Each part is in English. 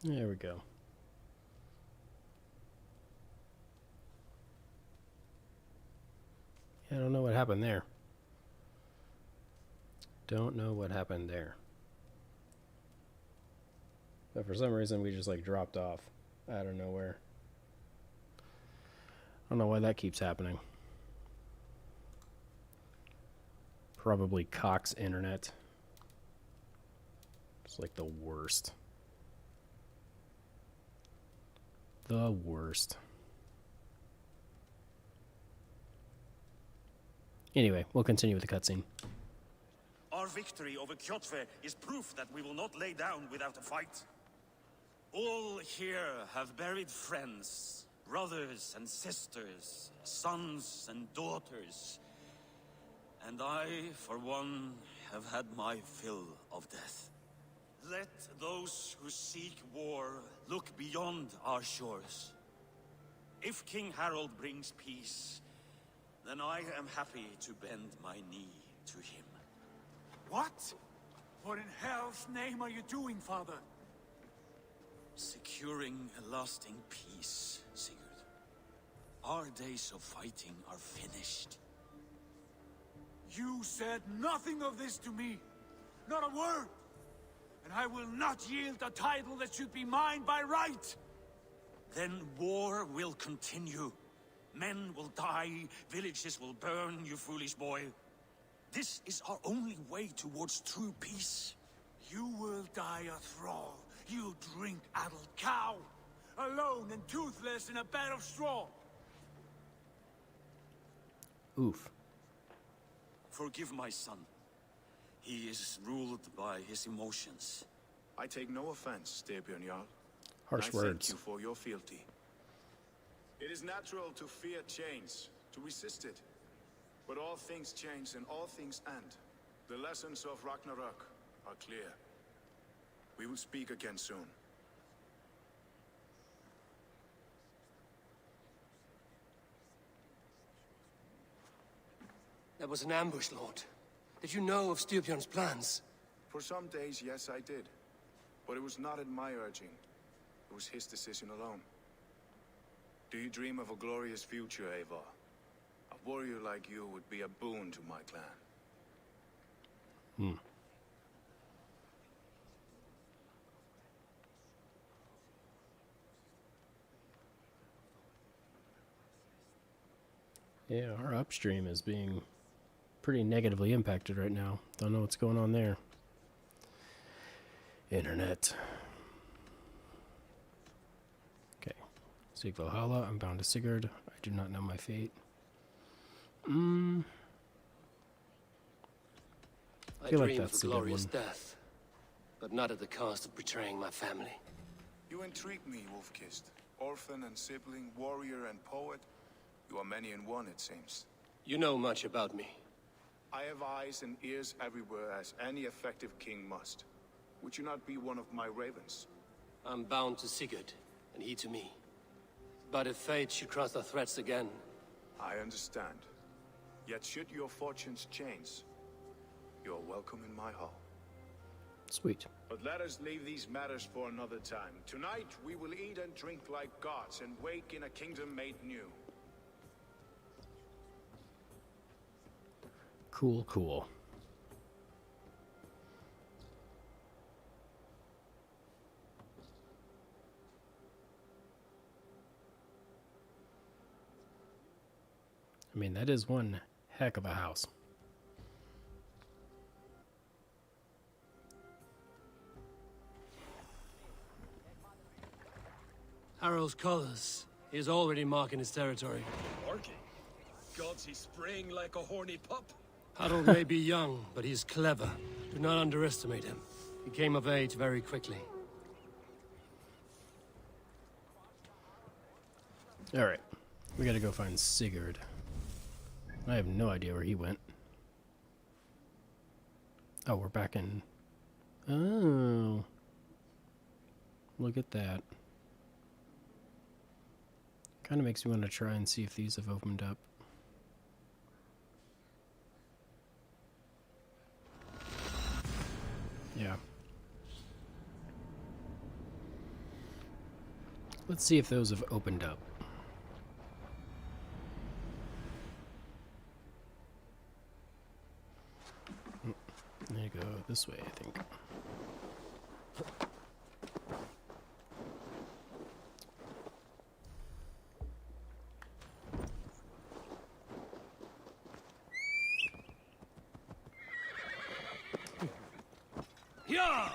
There we go. I don't know what happened there. Don't know what happened there. But for some reason, we just like dropped off out of nowhere. I don't know why that keeps happening. Probably Cox internet. It's like the worst. The worst. Anyway, we'll continue with the cutscene. Our victory over Kjotve is proof that we will not lay down without a fight. All here have buried friends, brothers and sisters, sons and daughters. And I, for one, have had my fill of death. Let those who seek war look beyond our shores. If King Harold brings peace, then I am happy to bend my knee to him. What? What in hell's name are you doing, father? Securing a lasting peace, Sigurd. Our days of fighting are finished. You said nothing of this to me. Not a word. And I will not yield a title that should be mine by right. Then war will continue. Men will die, villages will burn, you foolish boy. This is our only way towards true peace. You will die a thrall. You drink-addled cow. Alone and toothless in a bed of straw. Oof. Forgive my son. He is ruled by his emotions. I take no offense, Styrbjörn Jarl. Harsh I words. thank you for your fealty. It is natural to fear change, to resist it. But all things change and all things end. The lessons of Ragnarok are clear. We will speak again soon. That was an ambush, Lord. Did you know of Styrbjörn's plans? For some days, yes, I did. But it was not at my urging. It was his decision alone. Do you dream of a glorious future, Eivor? A warrior like you would be a boon to my clan. Yeah, our upstream is being pretty negatively impacted right now. Don't know what's going on there. Internet. Okay. Seek Valhalla. I'm bound to Sigurd. I do not know my fate. I feel like dream of that's a a good glorious one. death, but not at the cost of betraying my family. You intrigue me, Wolf-Kissed. Orphan and sibling, warrior and poet. You are many in one, it seems. You know much about me. I have eyes and ears everywhere, as any effective king must. Would you not be one of my ravens? I'm bound to Sigurd, and he to me. But if fate should cross our threats again... I understand. Yet should your fortunes change, you're welcome in my hall. Sweet. But let us leave these matters for another time. Tonight we will eat and drink like gods and wake in a kingdom made new. Cool, cool. I mean, that is one heck of a house. Harold's colors. He is already marking his territory. Marking? Gods, he's spraying like a horny pup. Harold may be young, but he's clever. Do not underestimate him. He came of age very quickly. Alright. We gotta go find Sigurd. I have no idea where he went. Oh, we're back in... Oh. Look at that. Kind of makes me want to try and see if these have opened up. Yeah. Let's see if those have opened up. There you go, this way, I think. Yeah!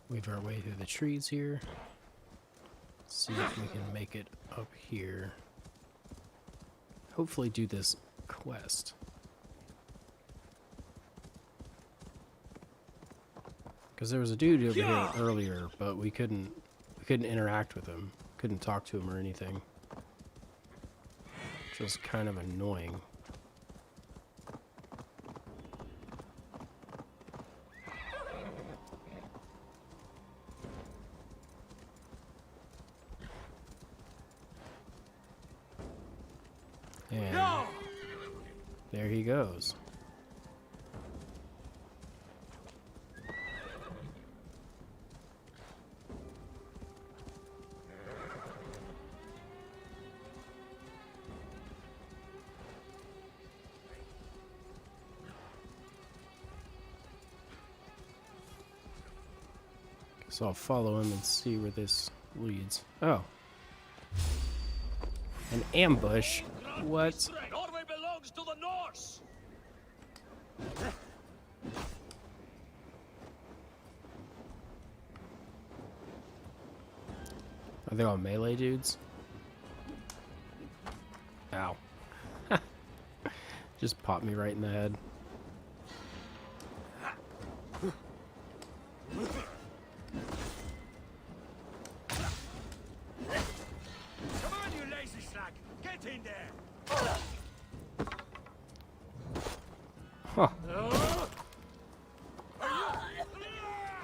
Weave our way through the trees here. See if we can make it up here. Hopefully do this quest. Because there was a dude over here earlier, but we couldn't interact with him. Couldn't talk to him or anything. Which was kind of annoying. And there he goes. So I'll follow him and see where this leads. Oh. An ambush? What? Norway belongs to the Norse! Are they all melee dudes? Ow. Just popped me right in the head. Come on, you lazy slack! Get in there! Huh.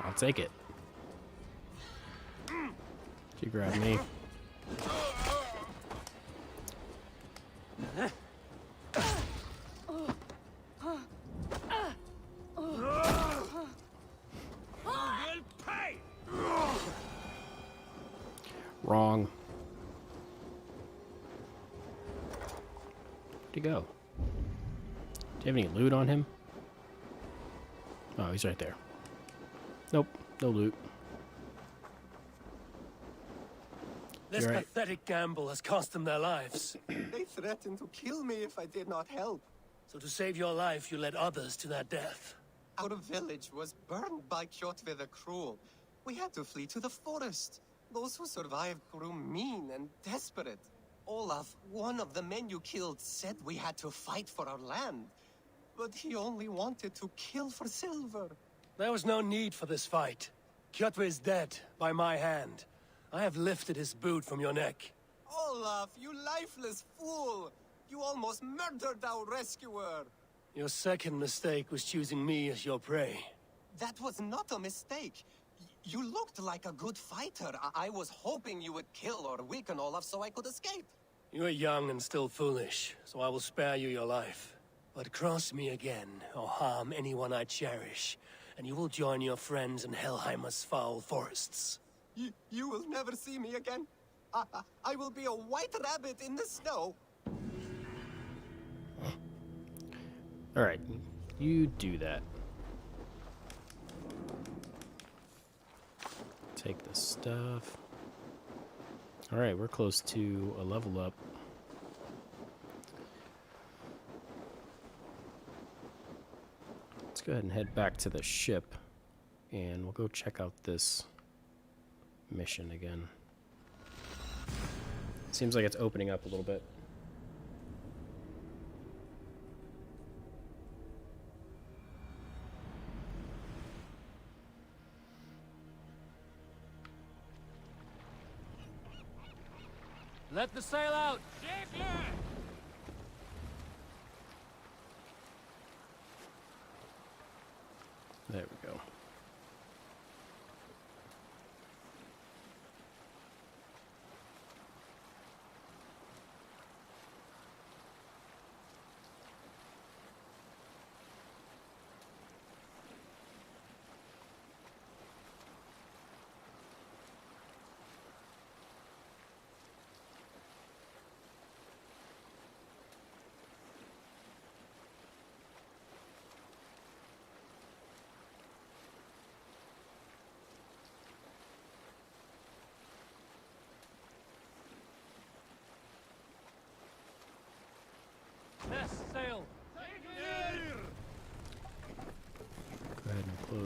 I'll take it. She grabbed me. Will pay! Wrong. Where'd he go? Do you have any loot on him? Oh, he's right there. Nope, no loot. This You're right. pathetic gamble has cost them their lives. They threatened to kill me if I did not help. So to save your life, you led others to their death. Our village was burned by Kjotve the Cruel. We had to flee to the forest. Those who survived grew mean and desperate. Olaf, one of the men you killed, said we had to fight for our land. But he only wanted to kill for silver. There was no need for this fight. Kjotve is dead, by my hand. I have lifted his boot from your neck. Olaf, you lifeless fool! You almost murdered our rescuer! Your second mistake was choosing me as your prey. That was not a mistake. You looked like a good fighter. I was hoping you would kill or weaken Olaf so I could escape. You are young and still foolish, so I will spare you your life. But cross me again, or harm anyone I cherish, and you will join your friends in Helheimer's foul forests. You will never see me again. I will be a white rabbit in the snow. Alright, you do that. Take the stuff. Alright, we're close to a level up. Let's go ahead and head back to the ship, and we'll go check out this mission again. Seems like it's opening up a little bit. Let the sail out! There we go.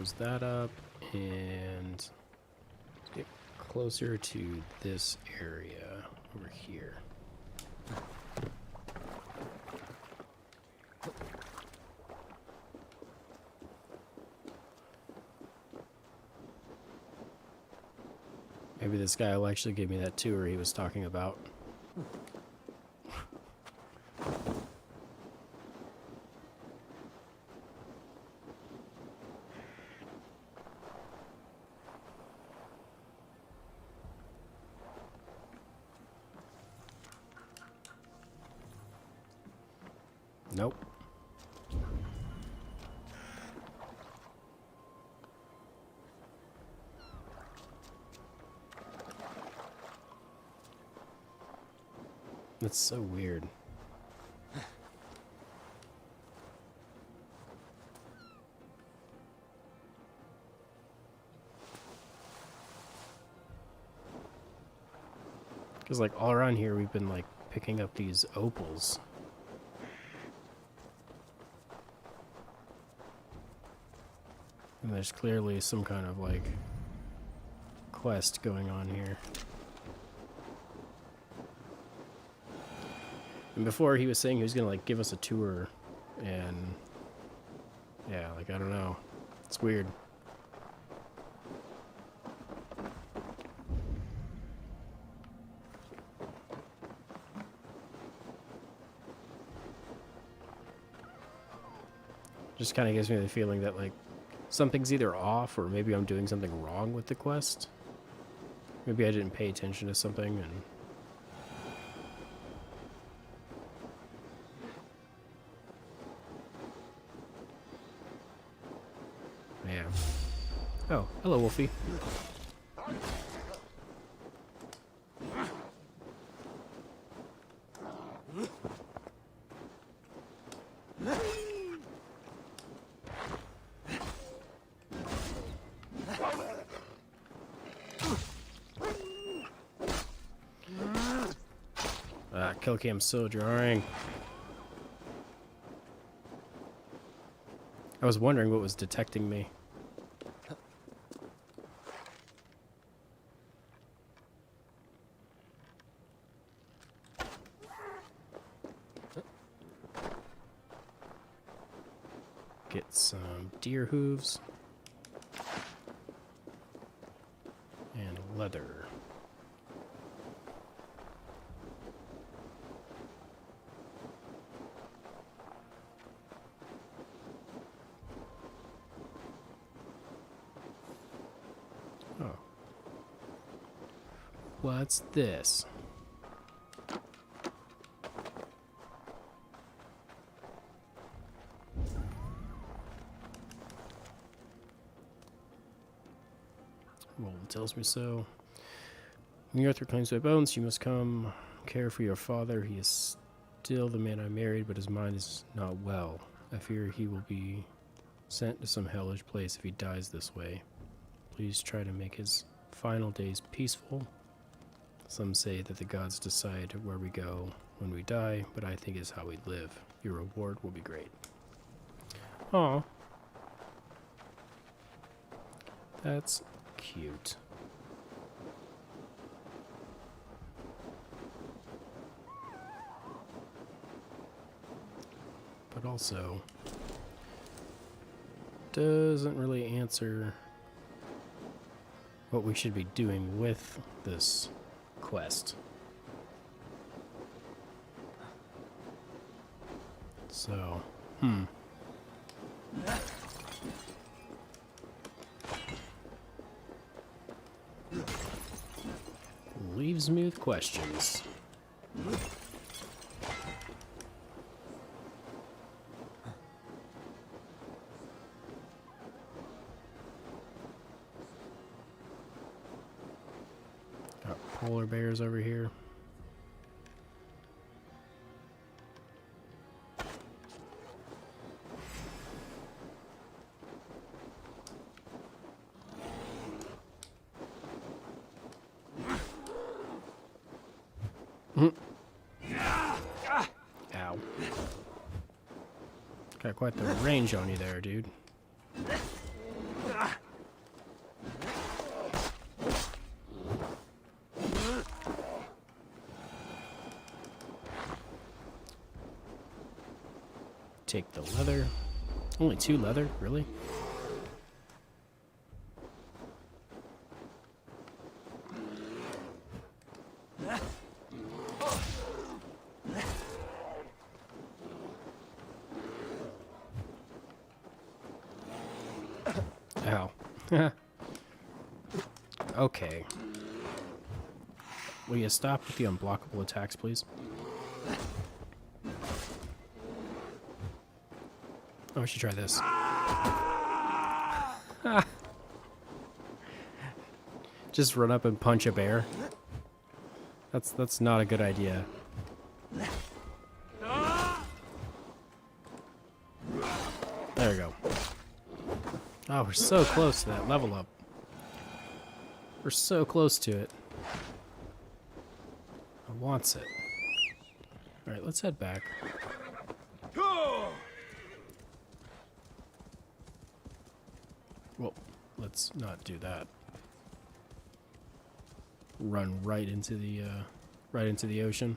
close that up and get closer to this area over here. Maybe this guy will actually give me that tour he was talking about. Nope. That's so weird. Because like all around here we've been like picking up these opals. And there's clearly some kind of like quest going on here. And before he was saying he was gonna like give us a tour, and yeah, like I don't know. It's weird. Just kind of gives me the feeling that like something's either off or maybe I'm doing something wrong with the quest. Maybe I didn't pay attention to something and yeah. Oh, hello, Wolfie. Kill cam so jarring. I was wondering what was detecting me. Get some deer hooves and leather. Oh. What's this? Well, it tells me so. When the earth reclaims my bones, you must come care for your father. He is still the man I married, but his mind is not well. I fear he will be sent to some hellish place if he dies this way. Please try to make his final days peaceful. Some say that the gods decide where we go when we die, but I think it's how we live. Your reward will be great. Aw. That's cute. But also doesn't really answer what we should be doing with this quest. So, leaves me with questions. Got polar bears over here. Ow. Got quite the range on you there, dude. take the leather. Only 2 leather? Really? Ow. Okay. Will you stop with the unblockable attacks, please? Oh, we should try this. Just run up and punch a bear. That's not a good idea. There we go. Oh, we're so close to that level up. We're so close to it. I wants it. Alright, let's head back. Well, let's not do that. Run right into the ocean.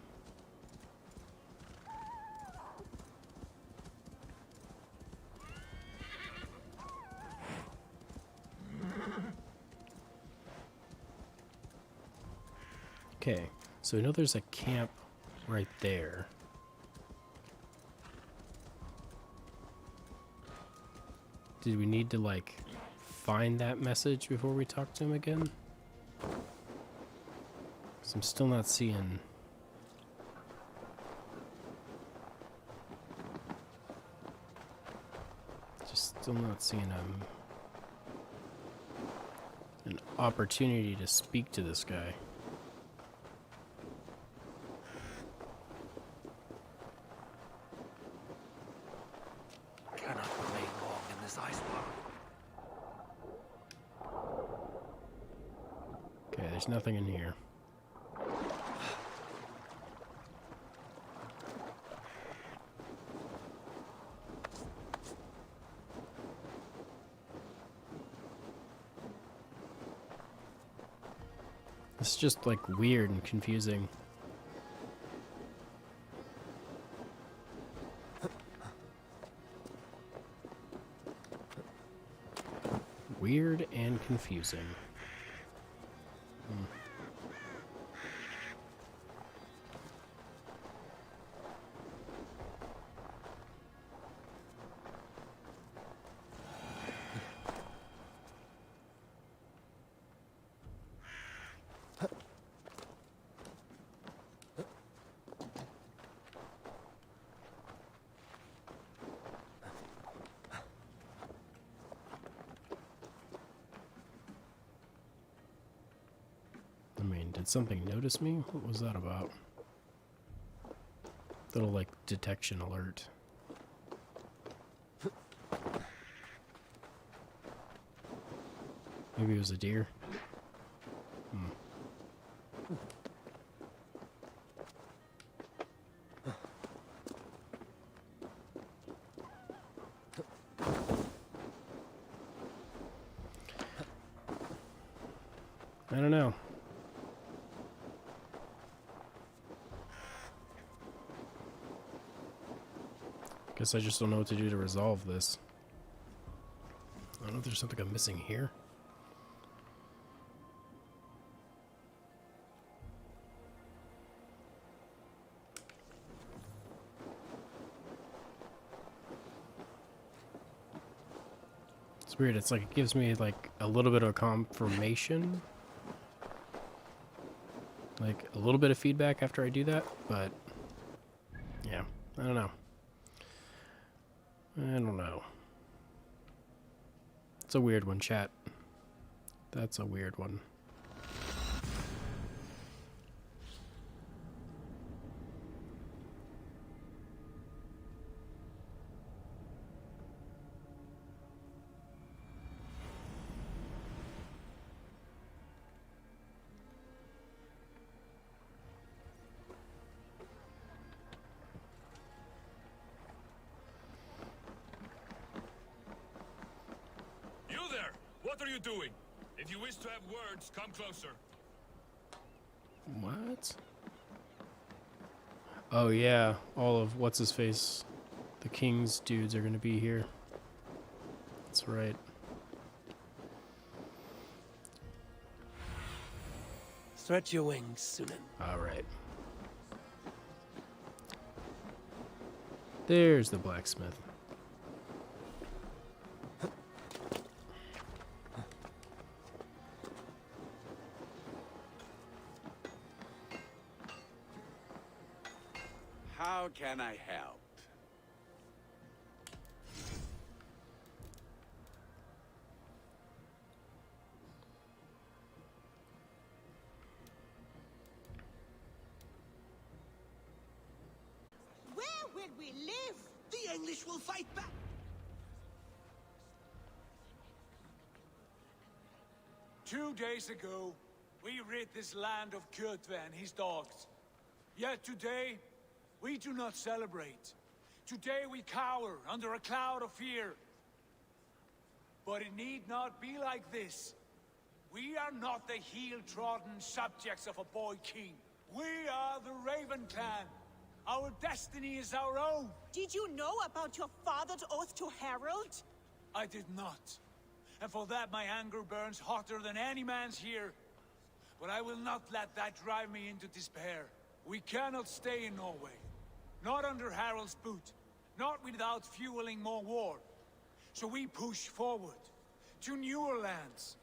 Okay, so I know there's a camp right there. Did we need to, like, find that message before we talk to him again? 'Cause I'm still not seeing... Just still not seeing an opportunity to speak to this guy. Cannot remain long in this ice world. Okay, there's nothing in here. It's just like weird and confusing. Weird and confusing. I mean, did something notice me? What was that about? Little, like, detection alert. Maybe it was a deer? I don't know. Guess I just don't know what to do to resolve this. I don't know if there's something I'm missing here. It's weird. It's like it gives me like a little bit of confirmation. Like a little bit of feedback after I do that, but yeah, I don't know. I don't know. It's a weird one, chat. That's a weird one. What are you doing? If you wish to have words, come closer. What? Oh yeah, all of what's-his-face, The king's dudes are gonna be here. That's right. Stretch your wings, Sunan. Alright. There's the blacksmith. How can I help? Where will we live? The English will fight back! 2 days ago, we rid this land of Kjotve and his dogs. Yet today, we do not celebrate. Today we cower under a cloud of fear. But it need not be like this. We are not the heel-trodden subjects of a boy king. We are the Raven clan. Our destiny is our own. Did you know about your father's oath to Harold? I did not. And for that my anger burns hotter than any man's here. But I will not let that drive me into despair. We cannot stay in Norway. Not under Harold's boot. Not without fueling more war. So we push forward. To newer lands.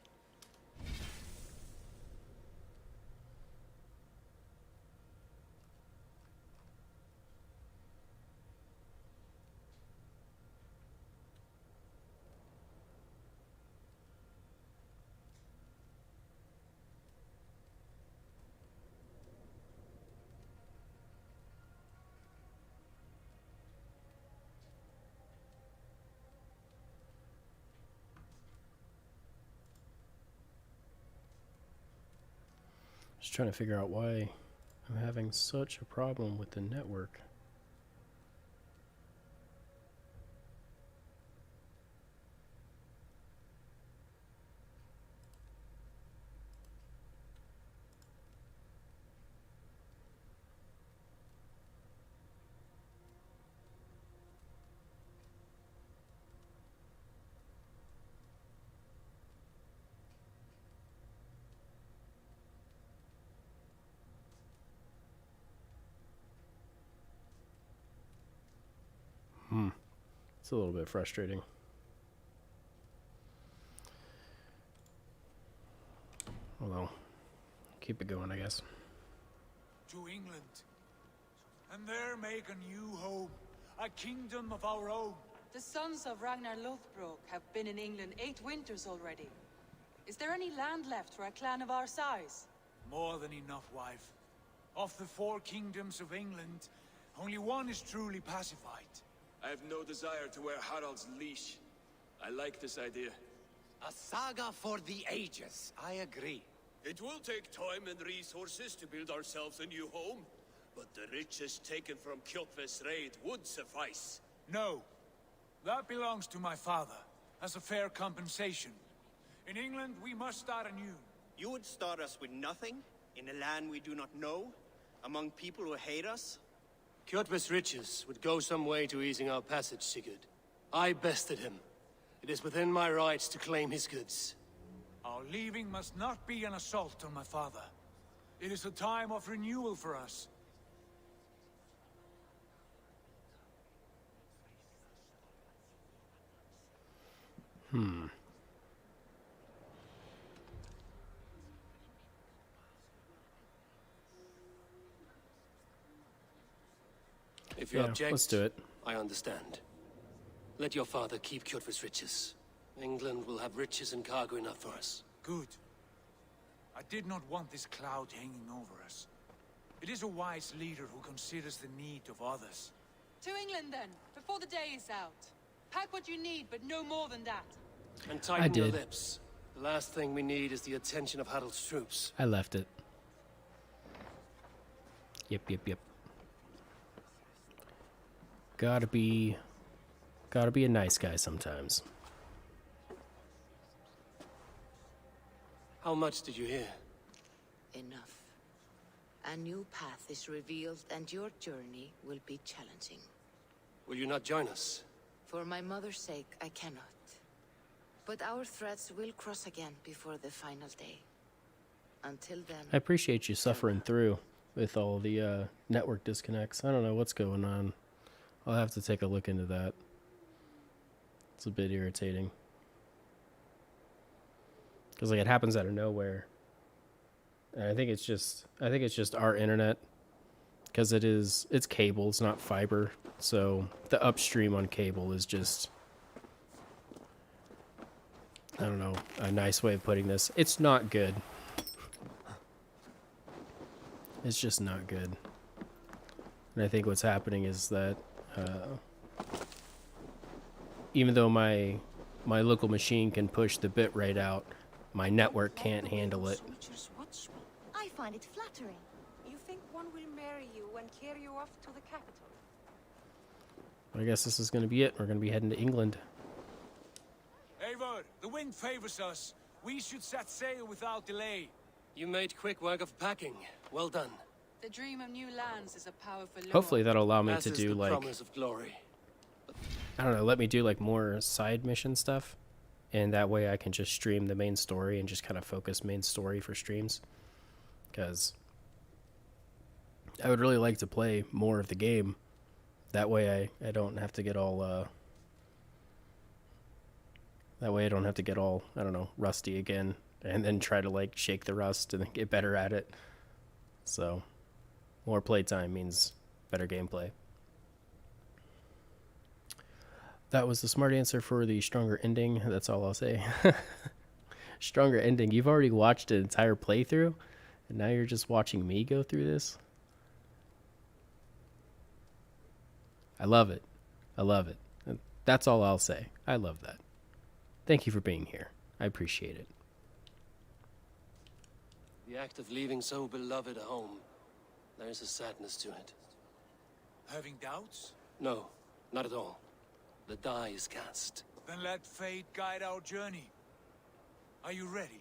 Just trying to figure out why I'm having such a problem with the network. It's a little bit frustrating. Well, keep it going, I guess. To England. And there make a new home. A kingdom of our own. The sons of Ragnar Lothbrok have been in England 8 winters already. Is there any land left for a clan of our size? More than enough, wife. Of the 4 kingdoms of England, only one is truly pacified. I have no desire to wear Harald's leash. I like this idea. A saga for the ages, I agree. It will take time and resources to build ourselves a new home, but the riches taken from Kjotve's raid would suffice. No. That belongs to my father, as a fair compensation. In England, we must start anew. You would start us with nothing? In a land we do not know? Among people who hate us? Kjotve's riches would go some way to easing our passage, Sigurd. I bested him. It is within my rights to claim his goods. Our leaving must not be an assault on my father. It is a time of renewal for us. If you Yeah, object, let's do it. I understand. Let your father keep Kjotve's riches. England will have riches and cargo enough for us. Good. I did not want this cloud hanging over us. It is a wise leader who considers the need of others. To England then, before the day is out. Pack what you need, but no more than that. And tighten your did. lips. The last thing we need is the attention of Harald's troops. I left it. Yep. Gotta be a nice guy sometimes. How much did you hear? Enough. A new path is revealed and your journey will be challenging. Will you not join us? For my mother's sake, I cannot. But our threads will cross again before the final day. Until then... I appreciate you suffering through with all the network disconnects. I don't know what's going on. I'll have to take a look into that. It's a bit irritating. Because like it happens out of nowhere. And I think it's just our internet. Because it's cable, it's not fiber. So the upstream on cable is just, I don't know, a nice way of putting this. It's not good. It's just not good. And I think what's happening is that even though my local machine can push the bit rate out, my network can't handle it. Soldiers watch me. I find it flattering. You think one will marry you and carry you off to the capital? I guess this is going to be it. We're going to be heading to England. Eivor, the wind favors us. We should set sail without delay. You made quick work of packing. Well done. The dream of new lands is a powerful lure. Hopefully that'll allow me As to is do the like, promise of glory. I don't know, let me do like more side mission stuff. And that way I can just stream the main story and just kind of focus main story for streams. Because I would really like to play more of the game. That way I don't have to get all, that way I don't have to get all, I don't know, rusty again. And then try to like shake the rust and then get better at it. So, more playtime means better gameplay. That was the smart answer for the stronger ending. That's all I'll say. Stronger ending. You've already watched an entire playthrough, and now you're just watching me go through this. I love it. I love it. That's all I'll say. I love that. Thank you for being here. I appreciate it. The act of leaving so beloved a home, there's a sadness to it. Having doubts? No, not at all. The die is cast. Then let fate guide our journey. Are you ready?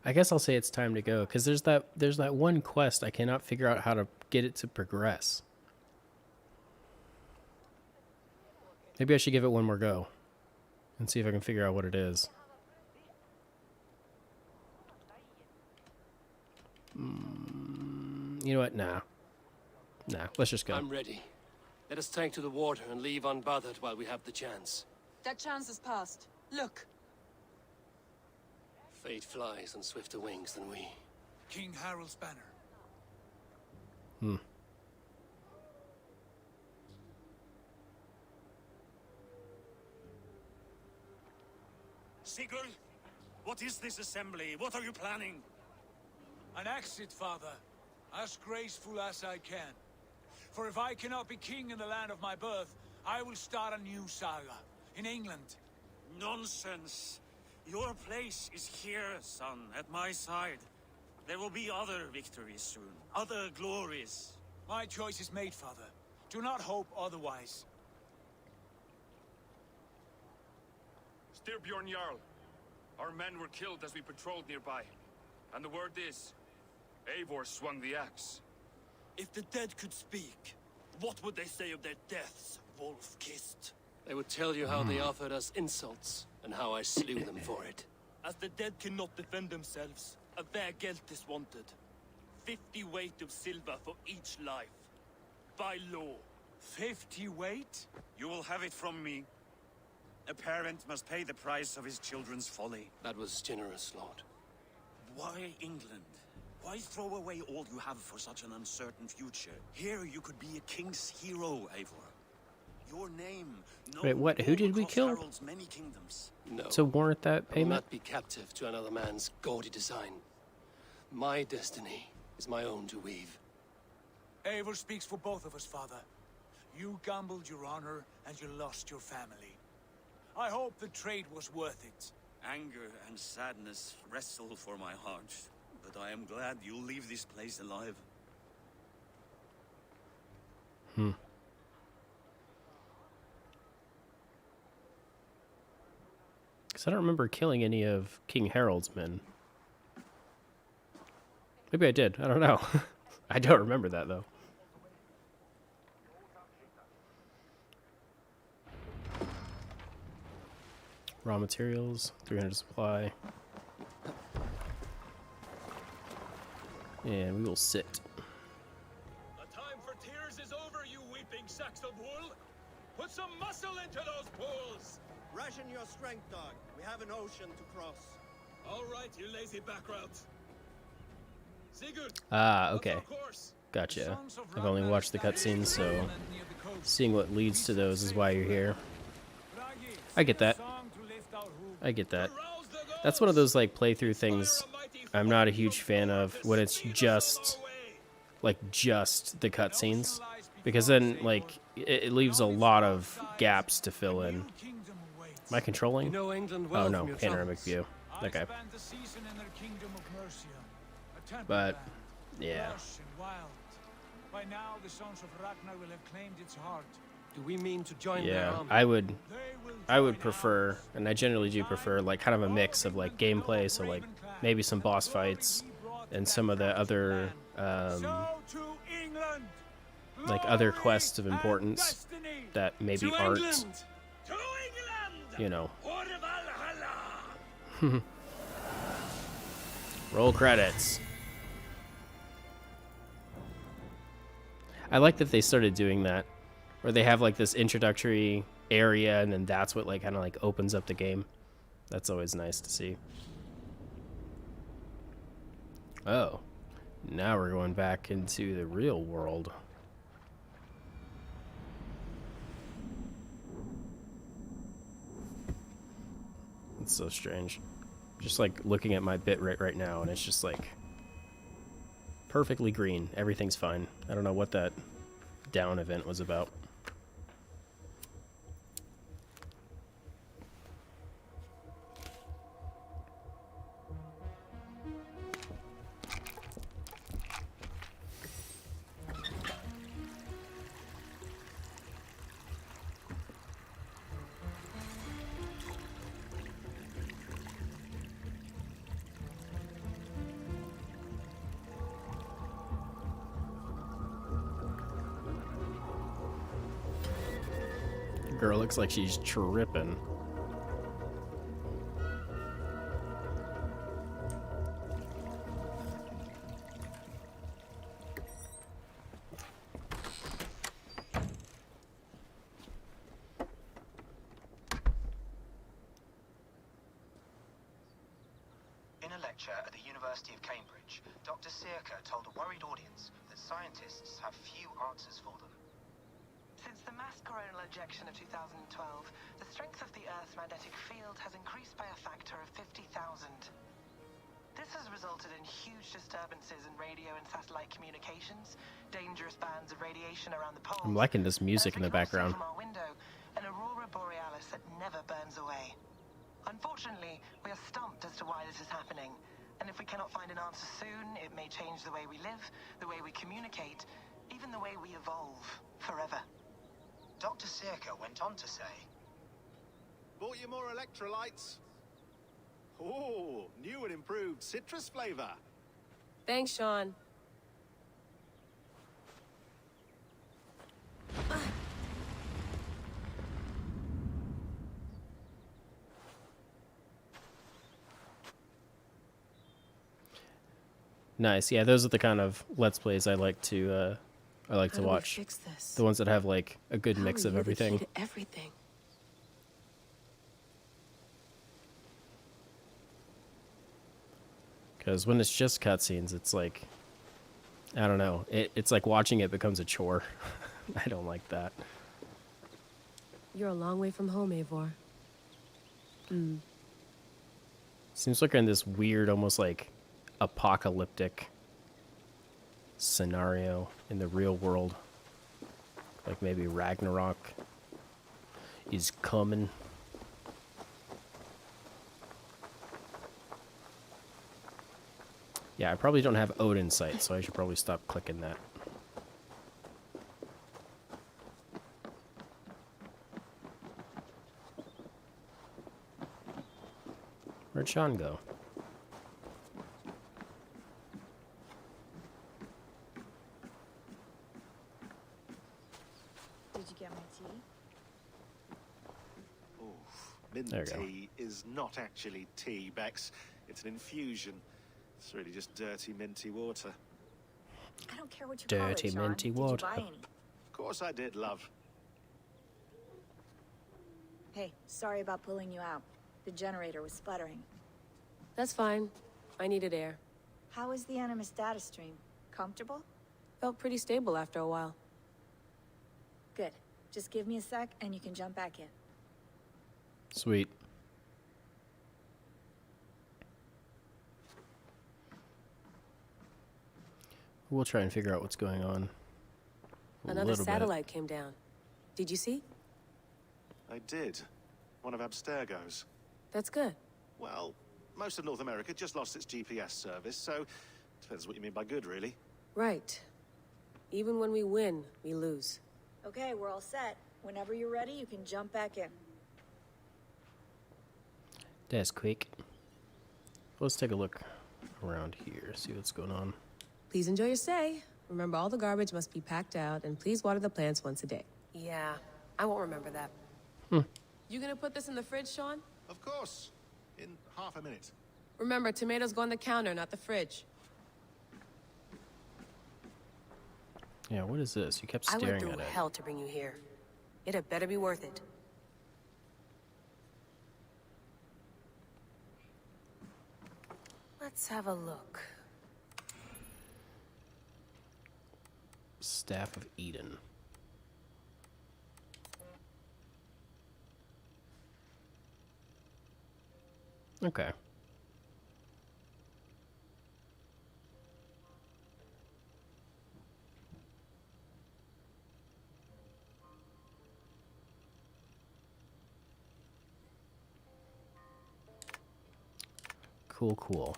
I guess I'll say it's time to go, because there's that one quest I cannot figure out how to get it to progress. Maybe I should give it one more go and see if I can figure out what it is. You know what? Nah, let's just go. I'm ready. Let us take to the water and leave unbothered while we have the chance. That chance has passed. Look. Fate flies on swifter wings than we. King Harald's banner. Sigurd, what is this assembly? What are you planning? An exit, father. As graceful as I can. For if I cannot be king in the land of my birth, I will start a new saga. In England. Nonsense. Your place is here, son, at my side. There will be other victories soon. Other glories. My choice is made, father. Do not hope otherwise. Styrbjorn Jarl. Our men were killed as we patrolled nearby. And the word is, Eivor swung the axe. If the dead could speak, what would they say of their deaths, wolf-kissed? They would tell you how they offered us insults, and how I slew them for it. As the dead cannot defend themselves, a fair gelt is wanted. 50 weight of silver for each life. By law. 50 weight? You will have it from me. A parent must pay the price of his children's folly. That was generous, Lord. Why England? Why throw away all you have for such an uncertain future? Here you could be a king's hero, Eivor. Your name... Wait, what? Who did we kill? Many kingdoms. No. To warrant that I will payment? not be captive to another man's gaudy design. My destiny is my own to weave. Eivor speaks for both of us, father. You gambled your honor, and you lost your family. I hope the trade was worth it. Anger and sadness wrestle for my heart. But I am glad you'll leave this place alive. Because I don't remember killing any of King Harold's men. Maybe I did. I don't know. I don't remember that, though. Raw materials, 300 supply. And we will sit. The time for tears is over, you weeping sacks of wool. Put some muscle into those pools. Ration your strength, dog. We have an ocean to cross. All right, you lazy backrout. Sigurd. Ah, okay. Gotcha. I've only watched the cutscenes, so seeing what leads to those is why you're here. I get that. I get that. That's one of those like playthrough things I'm not a huge fan of when it's just the cutscenes, because then like it leaves a lot of gaps to fill in. Am I controlling? You know England well Oh no, from your panoramic travels. view. Okay. But yeah. By now, the sons of Ragnar will have claimed its heart. Do we mean to join their Yeah, army? I would prefer, and I generally do prefer, like kind of a mix of like gameplay, so like maybe some boss fights and some of the other like other quests of importance that maybe aren't, you know. Roll credits. I like that they started doing that, where they have like this introductory area and then that's what like kind of like opens up the game. That's always nice to see. Oh, now we're going back into the real world. It's so strange. Just like looking at my bitrate right now and it's just like perfectly green. Everything's fine. I don't know what that down event was about. Girl looks like she's tripping. In a lecture at the University of Cambridge, Dr. Sirka told a worried audience that scientists have few answers for them. Since the mass coronal ejection of 2012, the strength of the Earth's magnetic field has increased by a factor of 50,000. This has resulted in huge disturbances in radio and satellite communications, dangerous bands of radiation around the poles. I'm liking this music in the background. From our window, an aurora borealis that never burns away. Unfortunately, we are stumped as to why this is happening, and if we cannot find an answer soon, it may change the way we live, the way we communicate, even the way we evolve forever. Dr. Sirka went on to say, Bought you more electrolytes? Oh, new and improved citrus flavor. Thanks, Sean. Nice. Yeah, those are the kind of Let's Plays I like to watch. Fix this? The ones that have like a good mix of everything. Everything. Because when it's just cutscenes, it's like, I don't know. It's like watching it becomes a chore. I don't like that. You're a long way from home, Eivor. Seems like we're in this weird, almost like apocalyptic scenario in the real world. Like maybe Ragnarok is coming. Yeah, I probably don't have Odin sight, so I should probably stop clicking that. Where'd Sean go? Did you get my tea? Mint There you go. tea is not actually tea, Bex. It's an infusion. It's really just dirty, minty water. I don't care what you call it, Dirty, Sean. minty Did you water. buy any? Of course I did, love. Hey, sorry about pulling you out. The generator was sputtering. That's fine. I needed air. How is the Animus data stream? Comfortable? Felt pretty stable after a while. Good. Just give me a sec and you can jump back in. Sweet. We'll try and figure out what's going on. Another satellite came down. Did you see? I did. One of Abstergo's. That's good. Well, most of North America just lost its GPS service, so depends what you mean by good, really. Right. Even when we win, we lose. Okay, we're all set. Whenever you're ready, you can jump back in. That's quick. Let's take a look around here, see what's going on. Please enjoy your stay. Remember, all the garbage must be packed out, and please water the plants once a day. Yeah, I won't remember that. You gonna put this in the fridge, Sean? Of course. In half a minute. Remember, tomatoes go on the counter, not the fridge. Yeah, what is this? You kept I staring went through at it. hell to bring you here. It had better be worth it. Let's have a look. Staff of Eden. Okay. Cool, cool.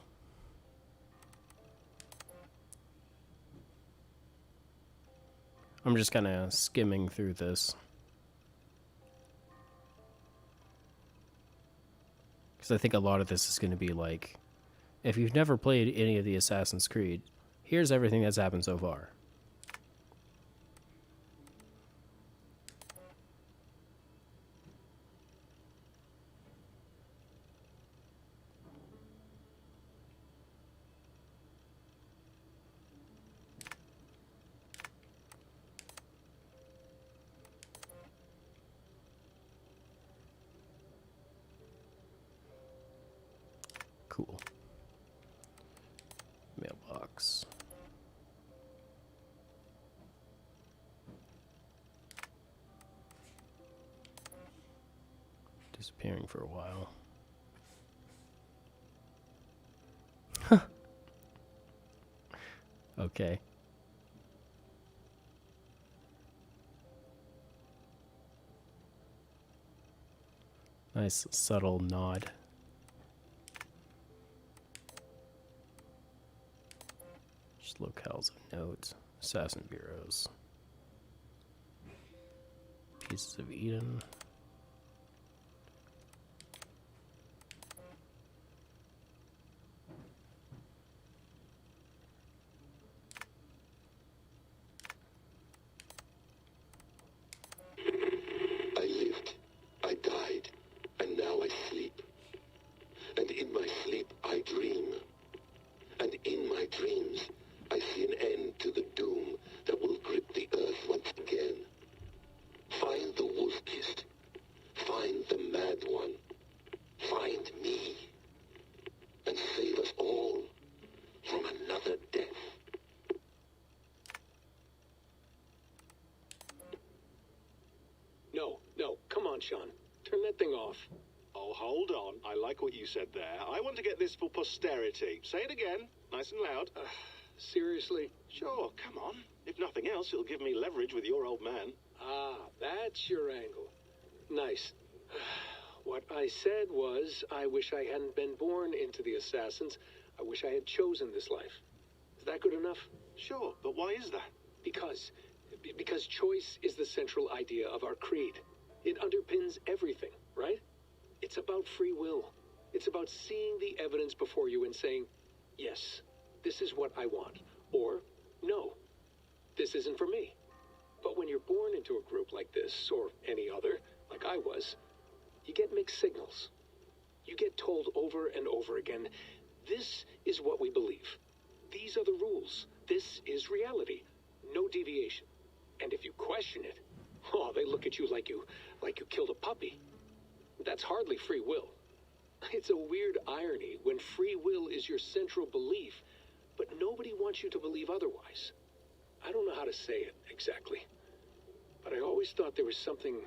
I'm just kind of skimming through this. Because I think a lot of this is going to be like, if you've never played any of the Assassin's Creed, here's everything that's happened so far. Cool. Mailbox. Disappearing for a while. Okay. Nice subtle nod. Just locales of note. Assassin bureaus. Pieces of Eden. I lived, I died, and now I sleep. And in my sleep I dream. And in my dreams I see an end to the doom that will grip the earth once again. Find the wolf-kissed. Find the mad one. Find me. And save us all from another death. No, come on, Sean. Turn that thing off. Oh, hold on. I like what you said there. I want to get this for posterity. Say it again, nice and loud. Seriously? Sure, come on. If nothing else, it'll give me leverage with your old man. Ah, that's your angle. Nice. What I said was, I wish I hadn't been born into the Assassins. I wish I had chosen this life. Is that good enough? Sure, but why is that? Because choice is the central idea of our creed. It underpins everything, right? It's about free will. It's about seeing the evidence before you and saying, yes, this is what I want, or no, this isn't for me. But when you're born into a group like this, or any other, like I was, you get mixed signals. You get told over and over again, this is what we believe. These are the rules. This is reality. No deviation. And if you question it, oh, they look at you like you killed a puppy. That's hardly free will. It's a weird irony when free will is your central belief, but nobody wants you to believe otherwise. I don't know how to say it exactly, but I always thought there was something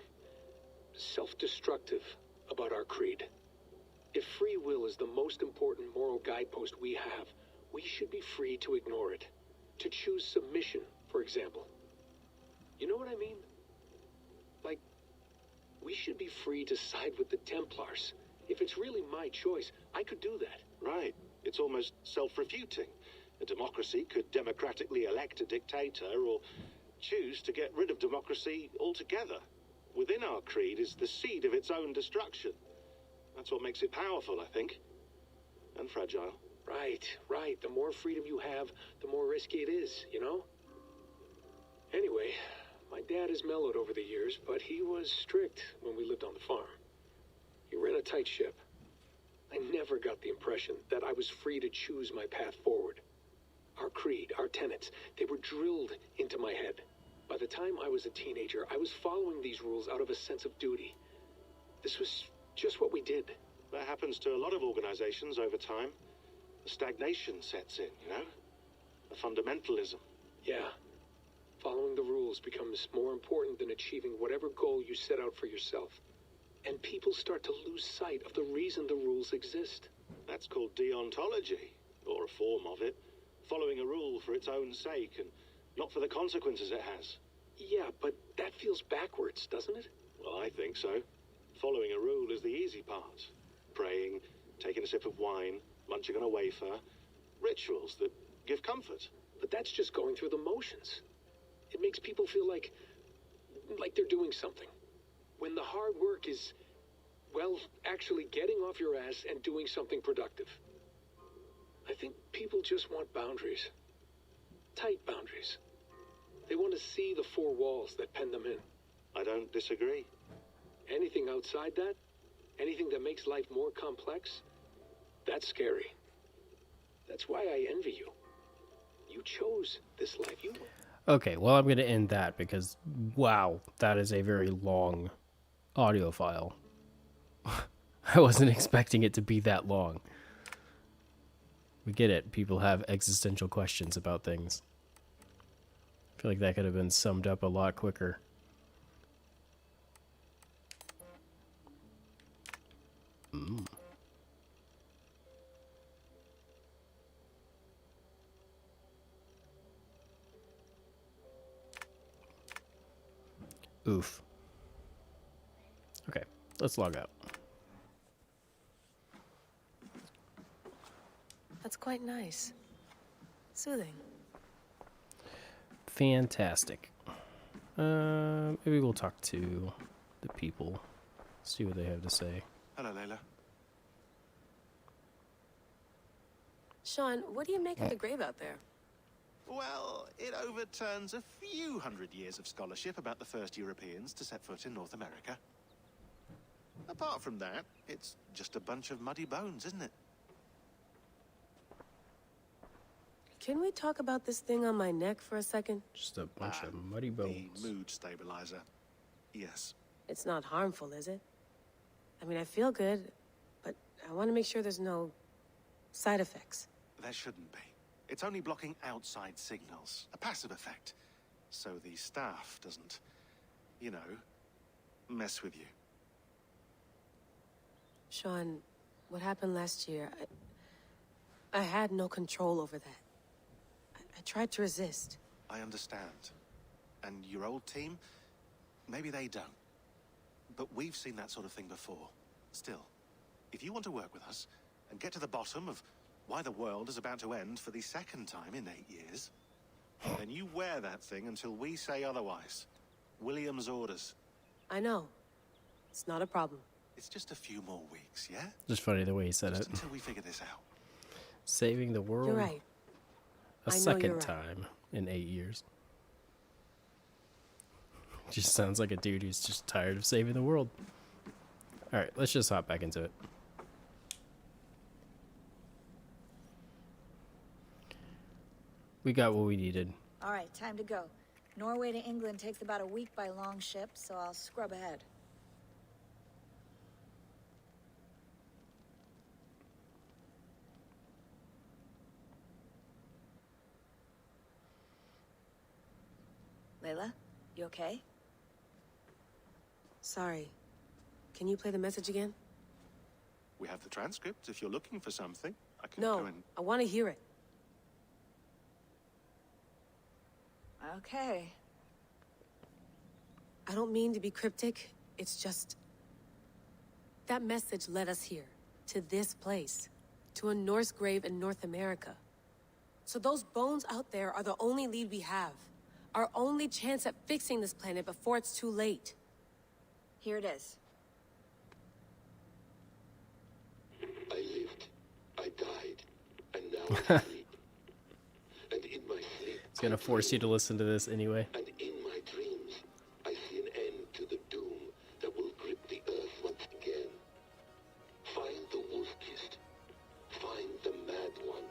self-destructive about our creed. If free will is the most important moral guidepost we have, we should be free to ignore it. To choose submission, for example. You know what I mean? Like, we should be free to side with the Templars. If it's really my choice, I could do that. Right. It's almost self-refuting. A democracy could democratically elect a dictator or choose to get rid of democracy altogether. Within our creed is the seed of its own destruction. That's what makes it powerful, I think. And fragile. Right, right. The more freedom you have, the more risky it is, you know? Anyway, my dad has mellowed over the years, but he was strict when we lived on the farm. He ran a tight ship. I never got the impression that I was free to choose my path forward. Our creed, our tenets, they were drilled into my head. By the time I was a teenager, I was following these rules out of a sense of duty. This was just what we did. That happens to a lot of organizations over time. The stagnation sets in, you know? A fundamentalism. Yeah. Following the rules becomes more important than achieving whatever goal you set out for yourself. And people start to lose sight of the reason the rules exist. That's called deontology, or a form of it. Following a rule for its own sake and not for the consequences it has. Yeah, but that feels backwards, doesn't it? Well, I think so. Following a rule is the easy part. Praying, taking a sip of wine, munching on a wafer. Rituals that give comfort. But that's just going through the motions. It makes people feel like they're doing something. When the hard work is, well, actually getting off your ass and doing something productive. I think people just want boundaries. Tight boundaries. They want to see the four walls that pen them in. I don't disagree. Anything outside that, anything that makes life more complex, that's scary. That's why I envy you. You chose this life. Okay, well, I'm going to end that because, wow, that is a very long audio file. I wasn't expecting it to be that long. We get it. People have existential questions about things. I feel like that could have been summed up a lot quicker. Oof. Okay, let's log out. That's quite nice. Soothing. Fantastic. Maybe we'll talk to the people, see what they have to say. Hello, Layla. Sean, what do you make of the grave out there? Well, it overturns a few hundred years of scholarship about the first Europeans to set foot in North America. Apart from that, it's just a bunch of muddy bones, isn't it? Can we talk about this thing on my neck for a second? Just a bunch of muddy bones. The mood stabilizer. Yes. It's not harmful, is it? I mean, I feel good, but I want to make sure there's no side effects. There shouldn't be. It's only blocking outside signals. A passive effect. So the staff doesn't, you know, mess with you. Sean, what happened last year, I had no control over that. I tried to resist. I understand. And your old team, maybe they don't. But we've seen that sort of thing before. Still, if you want to work with us and get to the bottom of why the world is about to end for the second time in 8 years, then you wear that thing until we say otherwise. William's orders. I know. It's not a problem. It's just a few more weeks, yeah? Just funny the way he said Just it. until we figure this out. Saving the world. You're right. A I know second you're right. time in 8 years. Just sounds like a dude who's just tired of saving the world. Alright, let's just hop back into it. We got what we needed. All right, time to go. Norway to England takes about a week by long ship, so I'll scrub ahead. Layla, you okay? Sorry. Can you play the message again? We have the transcript if you're looking for something. I can No, go and... I want to hear it. Okay. I don't mean to be cryptic. It's just... that message led us here. To this place. To a Norse grave in North America. So those bones out there are the only lead we have. Our only chance at fixing this planet before it's too late. Here it is. I lived, I died, and now I sleep. And in my sleep... It's gonna force you to listen to this anyway. And in my dreams, I see an end to the doom that will grip the earth once again. Find the wolf-kissed. Find the mad one.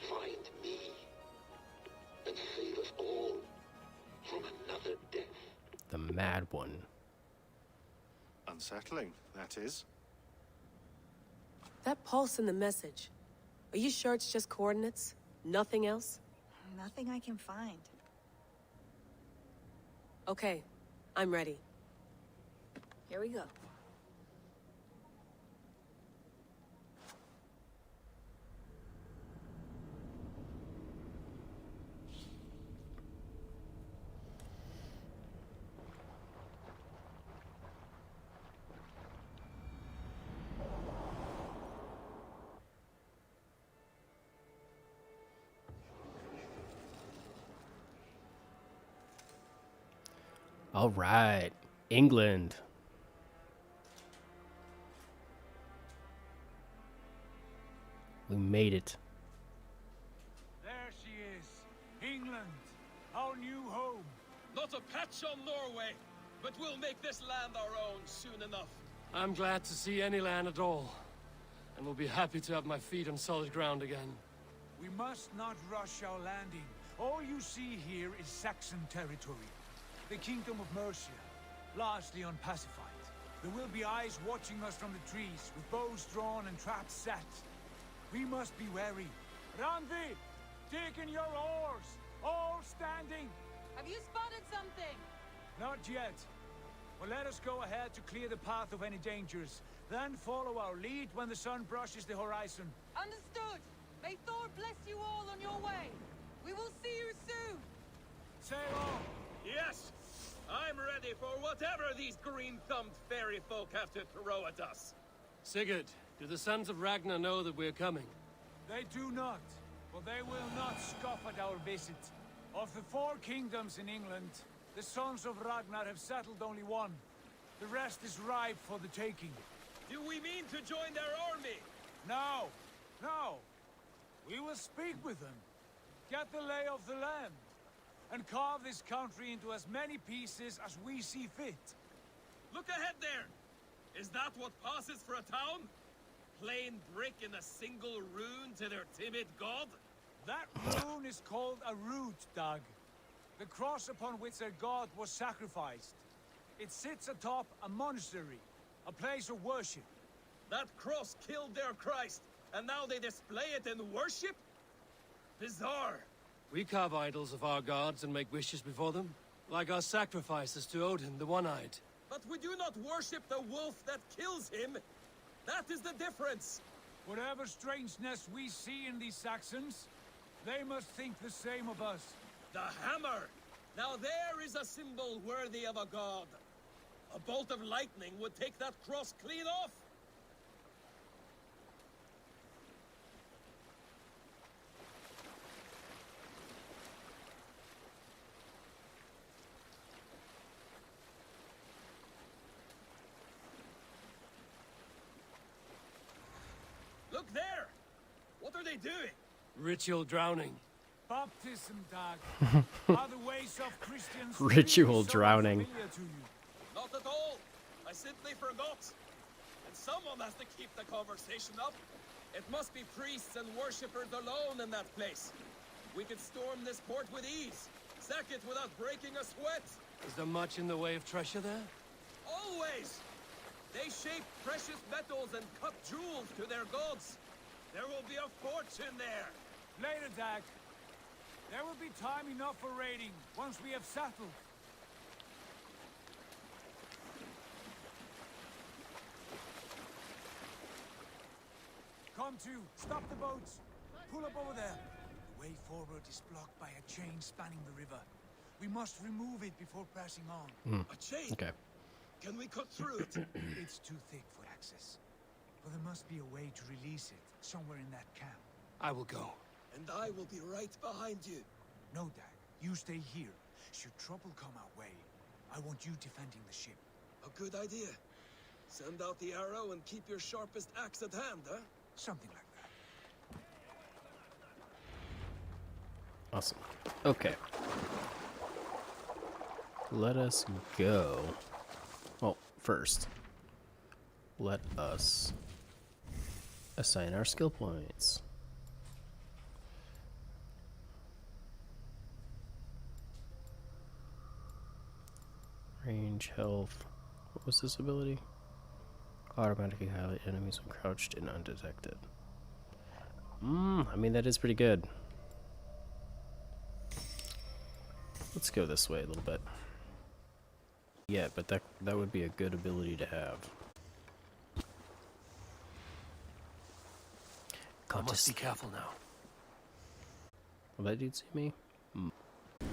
Find me. And save us all from another death. The mad one. Unsettling, that is. That pulse in the message. Are you sure it's just coordinates? Nothing else? Nothing I can find. Okay, I'm ready. Here we go. All right, England. We made it. There she is. England, our new home. Not a patch on Norway, but we'll make this land our own soon enough. I'm glad to see any land at all, and will be happy to have my feet on solid ground again. We must not rush our landing. All you see here is Saxon territory. The Kingdom of Mercia, largely unpacified. There will be eyes watching us from the trees, with bows drawn and traps set. We must be wary. Randvi, dig in your oars, all standing. Have you spotted something? Not yet. Well, let us go ahead to clear the path of any dangers. Then follow our lead when the sun brushes the horizon. Understood. May Thor bless you all on your way. We will see you soon. Sail on. Yes! I'm ready for whatever these green-thumbed fairy folk have to throw at us. Sigurd, do the sons of Ragnar know that we're coming? They do not, but they will not scoff at our visit. Of the 4 kingdoms in England, the sons of Ragnar have settled only one. The rest is ripe for the taking. Do we mean to join their army? No, no. We will speak with them, get the lay of the land, and carve this country into as many pieces as we see fit. Look ahead there! Is that what passes for a town? Plain brick in a single rune to their timid god? That rune is called a root, Dag. The cross upon which their god was sacrificed. It sits atop a monastery, a place of worship. That cross killed their Christ, and now they display it in worship? Bizarre. We carve idols of our gods and make wishes before them, like our sacrifices to Odin, the One-Eyed. But we do not worship the wolf that kills him. That is the difference. Whatever strangeness we see in these Saxons, they must think the same of us. The hammer! Now there is a symbol worthy of a god. A bolt of lightning would take that cross clean off. there! What are they doing? Ritual drowning. Baptism, Dag. Are the ways of Christians Ritual really so drowning. unfamiliar to you? Not at all. I simply forgot. And someone has to keep the conversation up. It must be priests and worshippers alone in that place. We could storm this port with ease. Sack it without breaking a sweat. Is there much in the way of treasure there? Always! They shape precious metals and cut jewels to their gods. There will be a fortune there. Later, Dag. There will be time enough for raiding once we have settled. Come to. Stop the boats. Pull up over there. The way forward is blocked by a chain spanning the river. We must remove it before passing on. A chain? Okay. Can we cut through it? It's too thick for access. But there must be a way to release it, somewhere in that camp. I will go. And I will be right behind you. No, Dag. You stay here. Should trouble come our way, I want you defending the ship. A good idea. Send out the arrow and keep your sharpest axe at hand, huh? Something like that. Awesome. Okay. Let us go. Well, first, let us assign our skill points. Range, health. What was this ability? Automatically highlight enemies when crouched and undetected. I mean, that is pretty good. Let's go this way a little bit. Yeah, but that would be a good ability to have. I must be careful now. Will that dude see me?